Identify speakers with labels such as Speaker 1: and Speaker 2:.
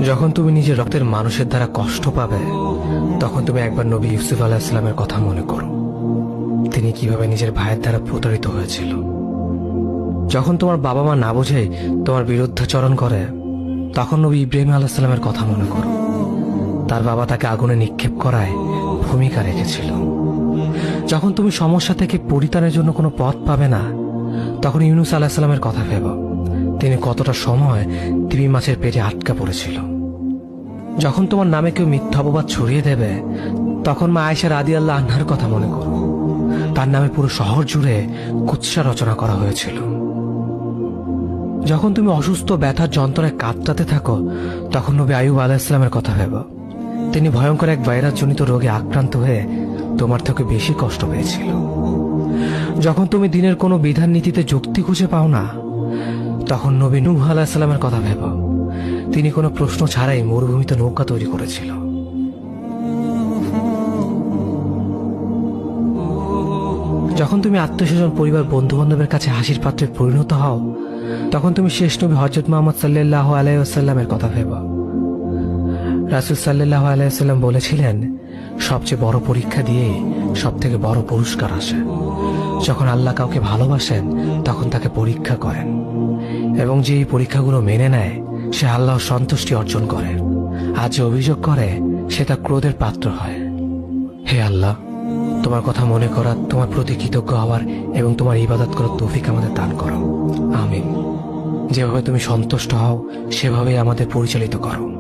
Speaker 1: যখন তুমি নিজের রক্তের মানুষের দ্বারা কষ্ট পাবে, তখন তুমি একবার নবী ইউসুফ আলাইহিস সালামের কথা মনে করো। তিনি কিভাবে নিজের ভাইয়ের দ্বারা প্রতারিত হয়েছিল। যখন তোমার বাবা মা না বুঝে তোমার বিরুদ্ধাচরণ করে, তখন নবী ইব্রাহিম আলাইহিস সালামের কথা মনে করো। তার বাবা তাকে আগুনে নিক্ষেপ করায় ভূমিকা রেখেছিল। যখন তুমি সমস্যা থেকে পরিত্রাণের জন্য কোনো পথ পাবে না, তখন ইউনুস আলাইহিস সালামের কথা ভেবো। তিনি কতটা সময় তিমি মাছের পেটে আটকা পড়েছিল। যখন তোমার নামে কেউ মিথ্যা অপবাদ ছড়িয়ে দেবে, তখন মা আয়েশা রাদিয়াল্লাহু আনহার কথা মনে করো। তার নামে পুরো শহর জুড়ে কুৎসা রচনা করা হয়েছিল। যখন তুমি অসুস্থ ব্যথার যন্ত্রণায় কাতরাতে থাকো, তখন নবী আইয়ুব আলাইহিস সালামের কথা ভেবো। তিনি ভয়ঙ্কর এক ভাইরাসজনিত রোগে আক্রান্ত হয়ে তোমার থেকে বেশি কষ্ট পেয়েছিল। যখন তুমি দিনের কোনো বিধান নীতিতে যুক্তি খুঁজে পাও না, তখন নবী নূহ আলাইহিস সালামের কথা ভেবো। তিনি কোনো প্রশ্ন ছাড়াই মরুভূমিতে নৌকা তৈরি করেছিল। যখন তুমি আত্মীয়স্বজন, পরিবার, বন্ধু বান্ধবের কাছে হাসির পাত্রে পরিণত হও, তখন তুমি শেষ নবী হযরত মুহাম্মদ সাল্লাল্লাহু আলাইহি ওয়াসাল্লামের কথা ভেবো। রাসূল সাল্লাল্লাহু আলাইহি ওয়াসাল্লাম বলেছিলেন, সবচেয়ে বড় পরীক্ষা দিয়ে সব থেকে বড় পুরস্কার আসে। যখন আল্লাহ কাউকে ভালোবাসেন, তখন তাকে পরীক্ষা করেন, এবং যে এই পরীক্ষাগুলো মেনে নেয়, সে আল্লাহর সন্তুষ্টি অর্জন করে। আর যে অভিযোগ করে, সে তার ক্রোধের পাত্র হয়। হে আল্লাহ, তোমার কথা মনে করা, তোমার প্রতি কৃতজ্ঞ হওয়ার এবং তোমার ইবাদত করার তৌফিক আমাদের দান করো। আমিন। যেভাবে তুমি সন্তুষ্ট হও, সেভাবেই আমাদের পরিচালিত করো।